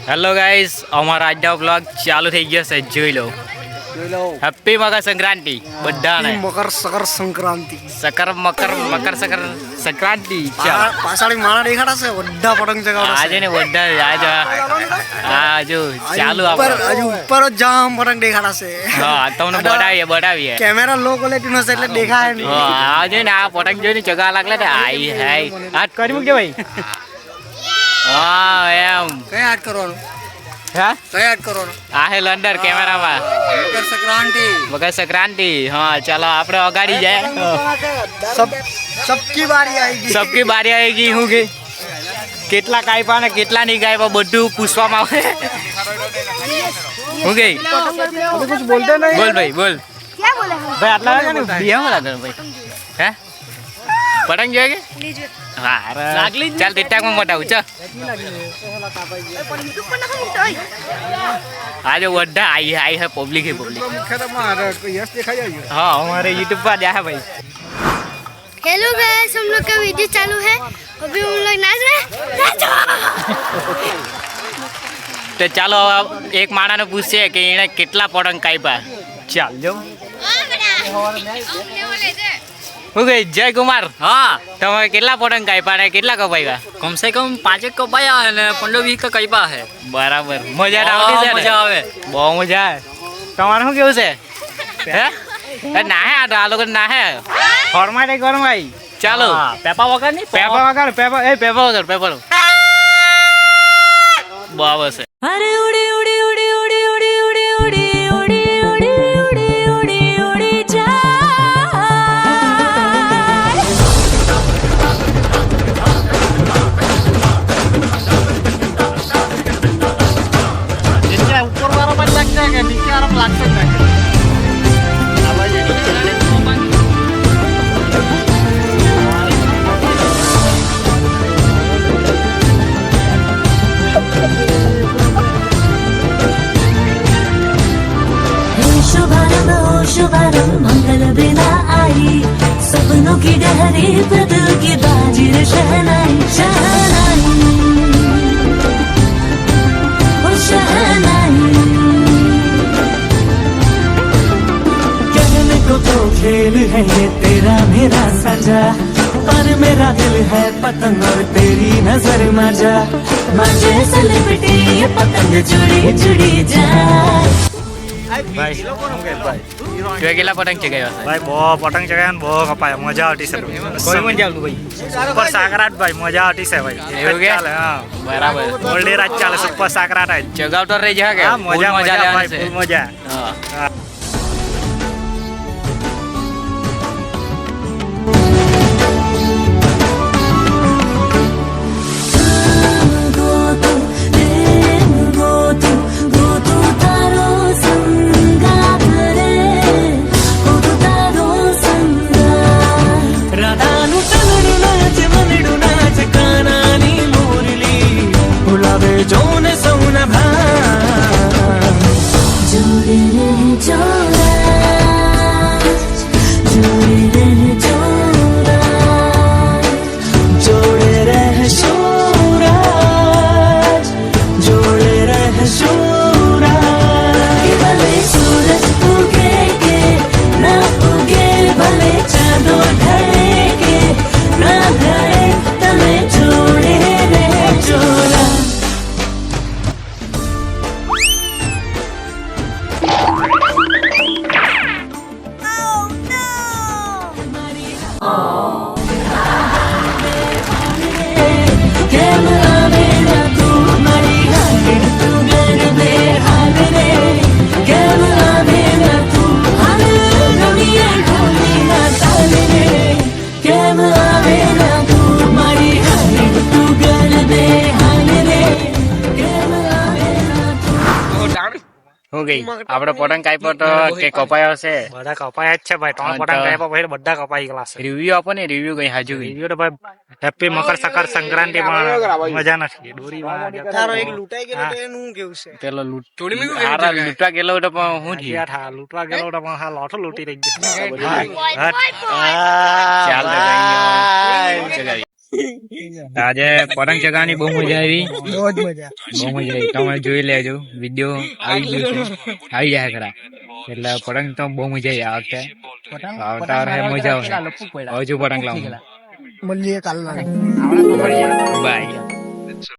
Hello guys, અમારા આજનો blog ચાલુ થઈ ગયો છે. જોઈ લો. હેપી મકર સંક્રાંતિ બધાને. મકર સંક્રાંતિ મકર સંક્રાંતિ. પાછાડી માણા દેખાડા છે વડા પતંગ ચગાવડા આજે ને બધા આ જો ચાલુ ઉપર જ જામ પતંગ દેખાડા છે. હા, તમને બતાવીએ કેમેરા લો ક્વોલિટી નો છે એટલે દેખાય નહીં. હા, આજે ને આ પતંગ જોઈને ચગા લાગલે ને આઈ હાય હાથ કરી મૂકે ભાઈ. હા એમ કઈ હાથ કરવાનું? હા, કઈ હાથ કરવાનું? આ હે લંડર કેમેરામાં મકર સંક્રાંતિ. હા, ચાલો આપણે અગાડી જાય. સબકી બારી આવી ગઈ. સબકી બારી આવી ગઈ. હું કે કેટલા કાપ્યા ને કેટલા નહીં કાપ્યા બધું પૂછવામાં આવે. હું કે कुछ बोलते नहीं. બોલ ભાઈ બોલ. क्या बोले हम? ભાઈ આટલા વાગે ને ભીયા માં લાગે ભાઈ. હે પતંગ જોઈએ કે लीजिए હા લાગલી ચાલ ટીકટાકમાં મોટાવું ચાલ. यूट्यूब पर ना हम तो આજે બધા आई है पब्लिक है पब्लिक. यस दिखाई आई. हाँ हमारे यूट्यूब पर आया है भाई. हेलो गाइस, हम लोग का वीडियो चालू है. अभी हम लोग नाच रहे हैं. नाचो. તો ચાલો એક માણાને પૂછીએ કે એને કેટલા પતંગ કાપ્યા. ચાલ જો. હું કે જય કુમાર. હા, તમે કેટલા પતંગ કાપ્યા ને કેટલા કપાવ્યા? કમસે કમ 5 કપાયા અને 15-20 કપાયા છે. બરાબર. મજા આવતી છે ને? મજા આવે. બહુ મજા આવે. તમારે શું કેવું છે? હે નાહે આ લોકો નાહે ફોર્માટ એક ભાઈ. ચાલો પેપા વગર નહીં પેપર વગર પેપર વગર બરાબર છે. अरे उड़ी उड़ी उड़ी उड़ी उड़ी उड़ी उड़ी उड़ी उड़ी उड़ी उड़ी उड़ी जा ઉપર વાળો પણ લાગશે કે નીચે વાળો લાગશે જ નહીં. शुभारंभ हो शुभारंभ मंगल बेला आई सपनों की डहरी पे दिल की बाजी रे शहनाई शहनाई ओ शहनाई कहने को तो खेल है ये तेरा मेरा सजा पर मेरा दिल है पतंग और तेरी नजर मजा मजे से लिपटी ये पतंग जुड़ी जुड़ी जाए ભાઈ તું કેટલા પતંગ ચગાવ્યા છે? ભાઈ બહુ પતંગ ચગાવ્યા ને બહુ કપાયા મજા આવતી છે કોઈ મજા આવતું ભાઈ? સુપર સાકરાટ ભાઈ મજા આવતી છે ભાઈ એવું કે? ચાલે હા બરાબર. ઓલ્ડ રાત ચાલે સુપર સાકરાટ જ ચગાવતો રહી જા કે હા મજા ફૂલ મજા લેવાની ભાઈ છે. ફૂલ મજા હા. जोने सोना भा जोड़े रहे जोड़ा जोड़े रहे जोड़ा जोड़े रहे शोरा जोड़े रहे शोरा भले सूरज उगे के ना उगे भले चांदो ढले के ना ढले तमे जोड़े रहे जोड़ा હું ગઈ આપડે પતંગ કાપ્યો તો કે કપાયો છે? બધા કપાયા જ છે ભાઈ 3 પતંગ કાપ્યા પછી બધા કપાઈ ગયા છે રિવ્યુ આપો ને. રિવ્યુ કઈ હાજુ ગઈ. વિડિયો તો ભાઈ હેપી મકર સંક્રાંતિ પણ મજા નથી દોરી તારો એક લૂંટાઈ ગયો તો એનું શું કેવું છે? પેલો લૂંટવા ગયેલો તો પણ હું થયું? થા લૂંટવા ગયેલો તો પણ હા લોઠો લૂંટી રહી ગયો ચાલ તો કઈ નહીં. ચગાવી. આજે પતંગ ચગાવવાની બહુ મજા આવી. બહુ જ મજા. બહુ મજા આવી. તમે જોઈ લેજો વિડીયો આવી ગયો છે, આવી જાય ખરા. એટલે પતંગ તો બહુ મજા આવી આ વખતે. આવતા વર્ષે મજા આવશે. હજુ પતંગ લાવું. મળીએ કાલના. બાય.